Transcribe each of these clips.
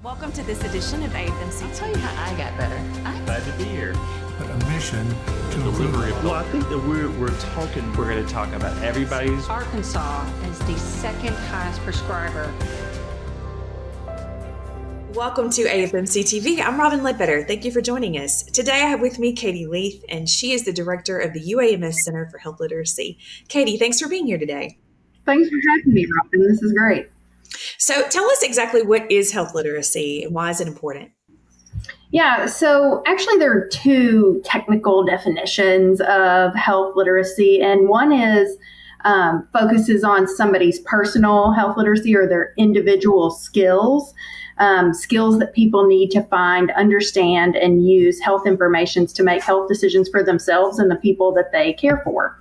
Welcome to this edition of AFMC. I'll tell you how I got better. I'm glad to be here. But a mission to Delivery of Well, I think that we're going to talk about everybody's. Arkansas is the second highest prescriber. Welcome to AFMC TV. I'm Robin Ledbetter. Thank you for joining us. Today I have with me Katie Leath, and she is the director of the UAMS Center for Health Literacy. Katie, thanks for being here today. Thanks for having me, Robin. This is great. So tell us exactly what is health literacy and why is it important? Yeah, so actually there are two technical definitions of health literacy, and one is focuses on somebody's personal health literacy or their individual skills, skills that people need to find, understand, and use health information to make health decisions for themselves and the people that they care for.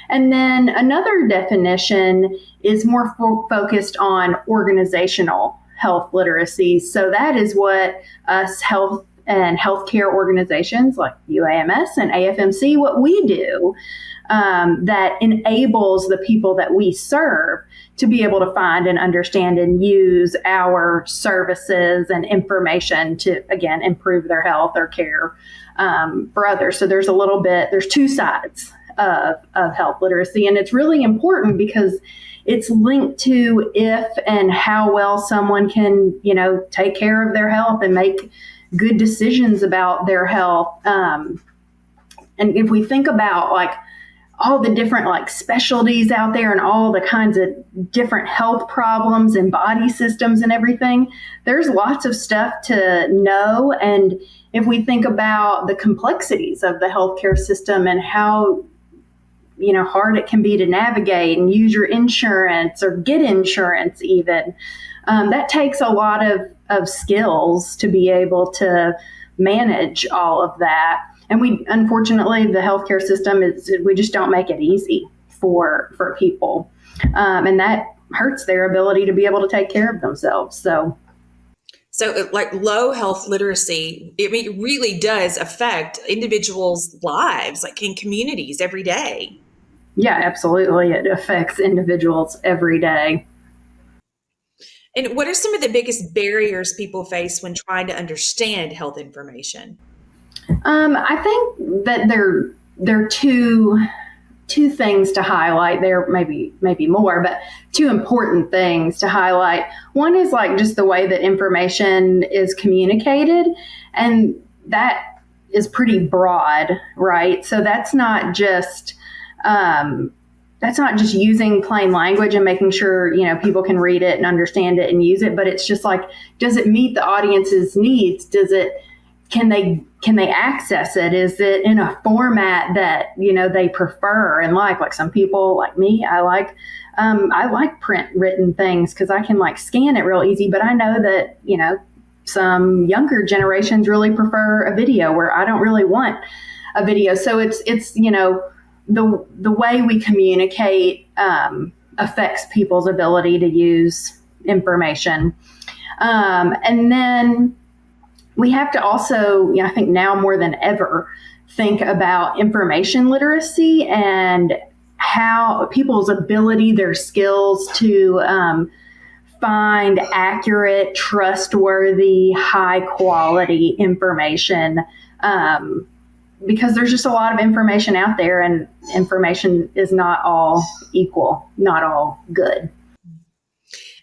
And then another definition is more focused on organizational health literacy. So that is what us health and healthcare organizations like UAMS and AFMC, what we do that enables the people that we serve to be able to find and understand and use our services and information to, again, improve their health or care for others. So there's two sides of health literacy. And it's really important because it's linked to if and how well someone can, take care of their health and make good decisions about their health. And if we think about all the different specialties out there and all the kinds of different health problems and body systems and everything, there's lots of stuff to know. And if we think about the complexities of the healthcare system and how hard it can be to navigate and use your insurance or get insurance even. That takes a lot of skills to be able to manage all of that. And unfortunately, the healthcare system we just don't make it easy for people. And that hurts their ability to be able to take care of themselves. So low health literacy, it really does affect individuals' lives, in communities every day. Yeah, absolutely. It affects individuals every day. And what are some of the biggest barriers people face when trying to understand health information? I think that there are two things to highlight. There maybe more, but two important things to highlight. One is just the way that information is communicated, and that is pretty broad, right? So that's not just using plain language and making sure, people can read it and understand it and use it, but it's just does it meet the audience's needs? Can they access it? Is it in a format that, they prefer and like some people like me, I like print written things because I can scan it real easy, but I know that, some younger generations really prefer a video where I don't really want a video. So it's the way we communicate affects people's ability to use information. And then we have to also, I think now more than ever, think about information literacy and how people's ability, their skills to find accurate, trustworthy, high quality information. Because there's just a lot of information out there, and information is not all equal, not all good.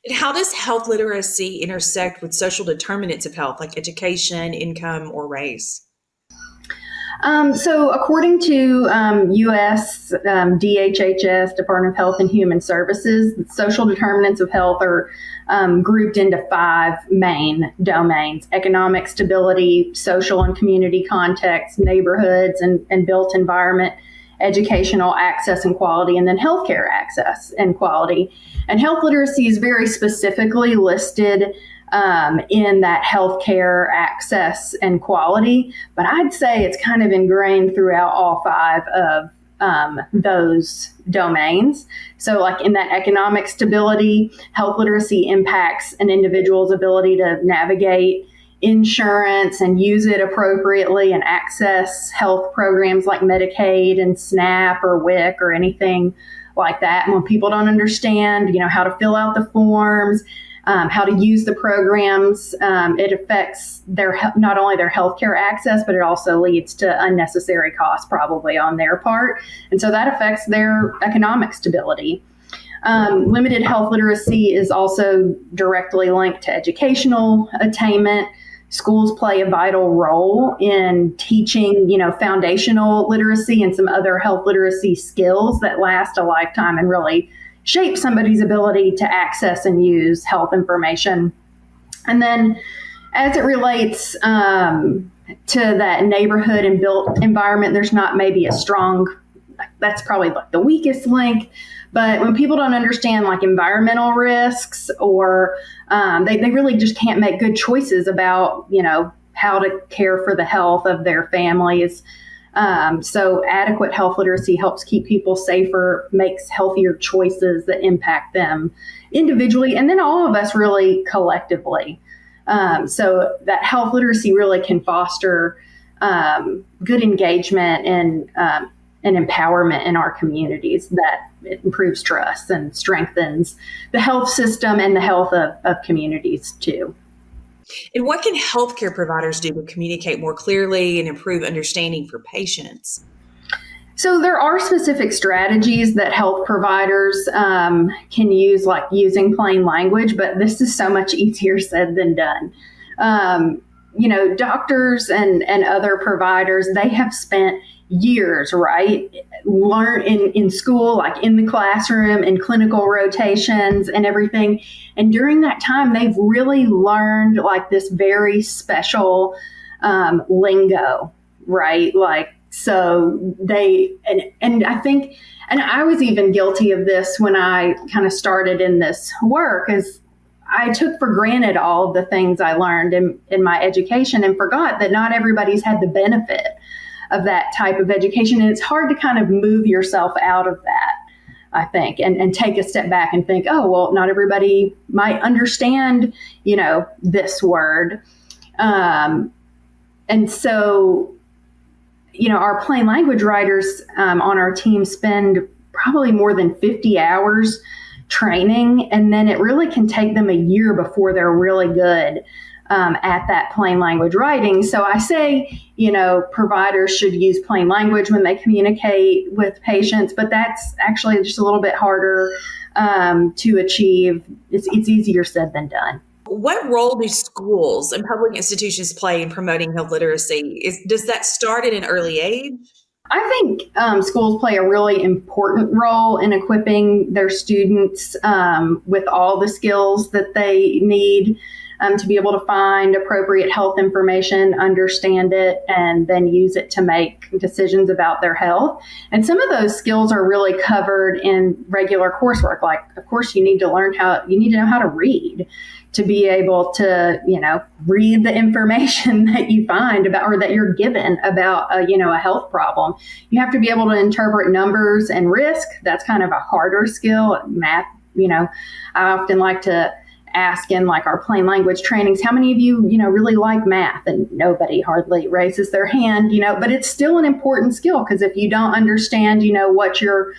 And how does health literacy intersect with social determinants of health, like education, income, or race? So according to U.S. DHHS, Department of Health and Human Services, social determinants of health are grouped into 5 main domains: economic stability, social and community context, neighborhoods and built environment, educational access and quality, and then healthcare access and quality. And health literacy is very specifically listed in that healthcare access and quality, but I'd say it's kind of ingrained throughout all 5 of those domains. So in that economic stability, health literacy impacts an individual's ability to navigate insurance and use it appropriately and access health programs like Medicaid and SNAP or WIC or anything like that. And when people don't understand, how to fill out the forms, how to use the programs. It affects not only their healthcare access, but it also leads to unnecessary costs probably on their part. And so that affects their economic stability. Limited health literacy is also directly linked to educational attainment. Schools play a vital role in teaching, foundational literacy and some other health literacy skills that last a lifetime and really shape somebody's ability to access and use health information. And then as it relates to that neighborhood and built environment, there's not maybe a strong, that's probably like the weakest link. But when people don't understand like environmental risks or they really just can't make good choices about, how to care for the health of their families. So adequate health literacy helps keep people safer, makes healthier choices that impact them individually, and then all of us really collectively. So that health literacy really can foster good engagement and empowerment in our communities that it improves trust and strengthens the health system and the health of communities too. And what can healthcare providers do to communicate more clearly and improve understanding for patients? So there are specific strategies that health providers can use, like using plain language, but this is so much easier said than done. Doctors and other providers, they have spent years, right? Learn in school, like in the classroom, in clinical rotations and everything. And during that time, they've really learned like this very special lingo, right? Like, so they, and I think, and I was even guilty of this when I kind of started in this work, is I took for granted all of the things I learned in my education and forgot that not everybody's had the benefit of that type of education. And it's hard to kind of move yourself out of that, I think, and take a step back and think, oh, well, not everybody might understand, this word. And so, our plain language writers on our team spend probably more than 50 hours training, and then it really can take them a year before they're really good at that plain language writing. So I say, providers should use plain language when they communicate with patients, but that's actually just a little bit harder to achieve. It's easier said than done. What role do schools and public institutions play in promoting health literacy? Does that start at an early age? I think schools play a really important role in equipping their students with all the skills that they need to be able to find appropriate health information, understand it, and then use it to make decisions about their health. And some of those skills are really covered in regular coursework. Like, of course, you need to know how to read to be able to, read the information that you find about or that you're given about, a health problem. You have to be able to interpret numbers and risk. That's kind of a harder skill. Math, I often like to ask in like our plain language trainings, how many of you, really like math? And nobody hardly raises their hand, but it's still an important skill, because if you don't understand, what your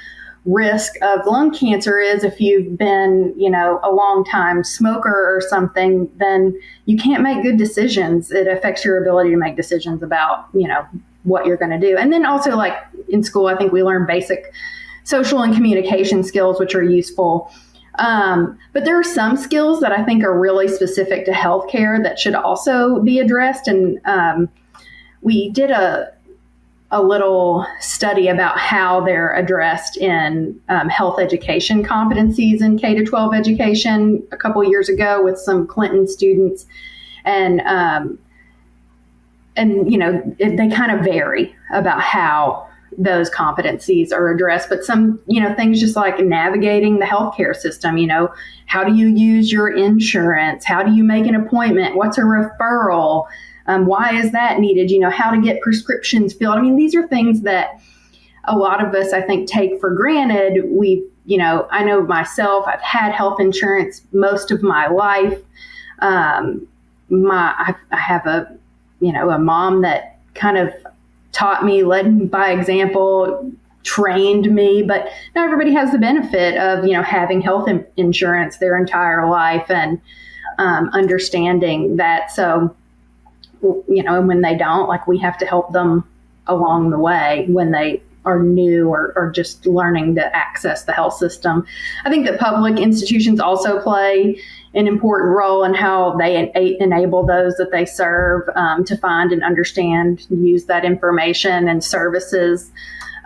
risk of lung cancer is, if you've been, a long time smoker or something, then you can't make good decisions. It affects your ability to make decisions about, what you're going to do. And then also, like in school, I think we learn basic social and communication skills, which are useful. But there are some skills that I think are really specific to healthcare that should also be addressed. And we did a little study about how they're addressed in health education competencies in K-12 education a couple years ago with some Clinton students. And they kind of vary about how those competencies are addressed, but some, things just like navigating the healthcare system, how do you use your insurance? How do you make an appointment? What's a referral? Why is that needed? How to get prescriptions filled. I mean, these are things that a lot of us, I think, take for granted. I know myself, I've had health insurance most of my life. I have a mom that kind of taught me, led by example, trained me, but not everybody has the benefit of, having health insurance their entire life and understanding that. So, and when they don't, like, we have to help them along the way when they are new or just learning to access the health system. I think that public institutions also play an important role in how they enable those that they serve to find and understand and use that information and services,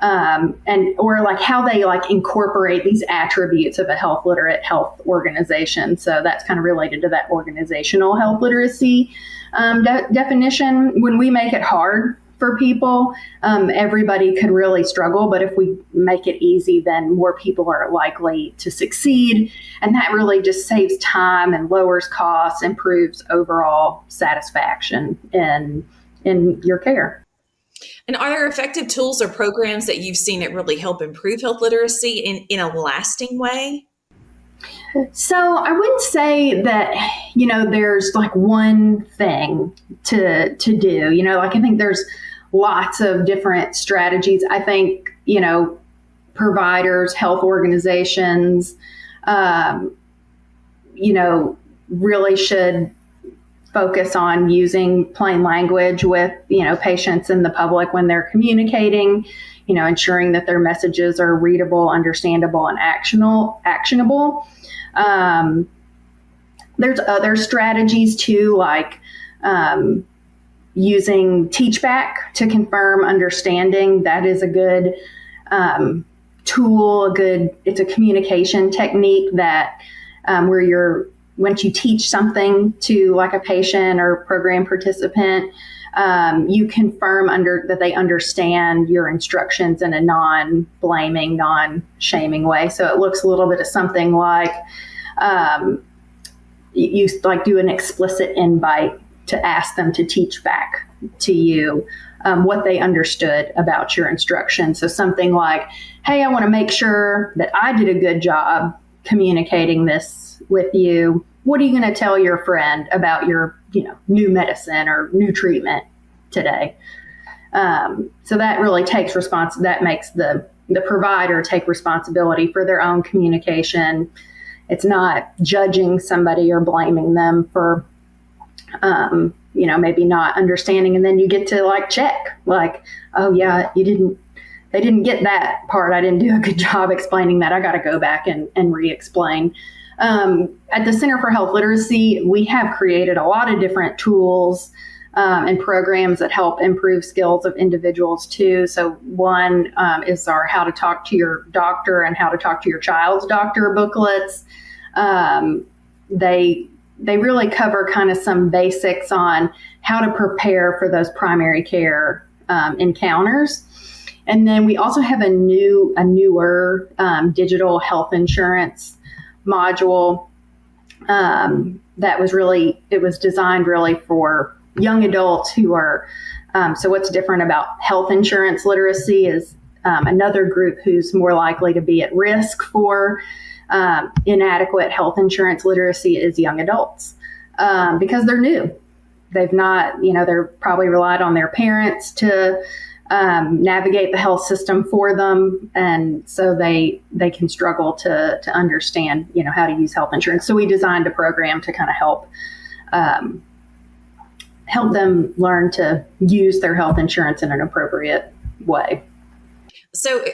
or like how they like incorporate these attributes of a health literate health organization. So that's kind of related to that organizational health literacy definition. When we make it hard for people, everybody could really struggle. But if we make it easy, then more people are likely to succeed. And that really just saves time and lowers costs, improves overall satisfaction in your care. And are there effective tools or programs that you've seen that really help improve health literacy in a lasting way? So I wouldn't say that, there's like one thing to do, like I think there's lots of different strategies. I think, providers, health organizations, really should focus on using plain language with, patients and the public when they're communicating, ensuring that their messages are readable, understandable, and actionable. There's other strategies too, like using teachback to confirm understanding. That is a good tool. It's a communication technique that where once you teach something to like a patient or program participant, you confirm that they understand your instructions in a non-blaming, non-shaming way. So it looks a little bit of something like you like do an explicit invite to ask them to teach back to you what they understood about your instructions. So something like, hey, I want to make sure that I did a good job communicating this with you. What are you going to tell your friend about your, new medicine or new treatment today? So that really takes that makes the provider take responsibility for their own communication. It's not judging somebody or blaming them for, maybe not understanding. And then you get to like check, like, oh yeah, they didn't get that part. I didn't do a good job explaining that. I got to go back and re-explain. At the Center for Health Literacy, we have created a lot of different tools and programs that help improve skills of individuals too. So one is our How to Talk to Your Doctor and How to Talk to Your Child's Doctor booklets. They really cover kind of some basics on how to prepare for those primary care encounters. And then we also have a newer digital health insurance module that was designed really for young adults who are, so what's different about health insurance literacy is another group who's more likely to be at risk for inadequate health insurance literacy is young adults because they're new. They've not, they're probably relied on their parents to navigate the health system for them. And so they can struggle to understand, how to use health insurance. So we designed a program to kind of help them learn to use their health insurance in an appropriate way. So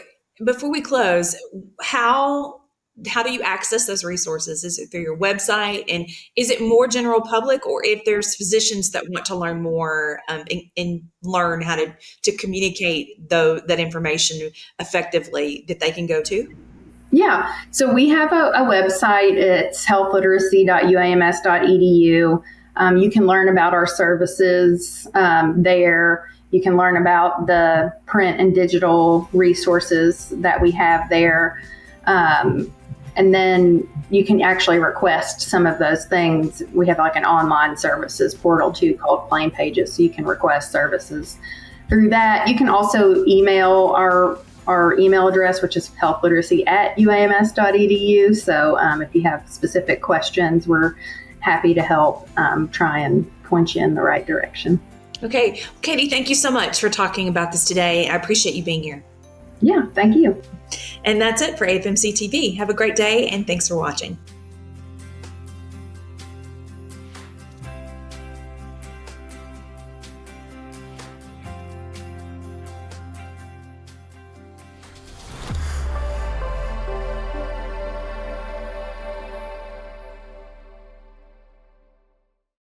before we close, how do you access those resources? Is it through your website? And is it more general public, or if there's physicians that want to learn more and learn how to communicate that information effectively, that they can go to? Yeah. So we have a website. It's healthliteracy.uams.edu. You can learn about our services there. You can learn about the print and digital resources that we have there. And then you can actually request some of those things. We have like an online services portal too called Plain Pages. So you can request services through that. You can also email our email address, which is healthliteracy@uams.edu. So if you have specific questions, we're happy to help try and point you in the right direction. Okay. Katie, thank you so much for talking about this today. I appreciate you being here. Yeah, thank you. And that's it for AFMC TV. Have a great day, and thanks for watching.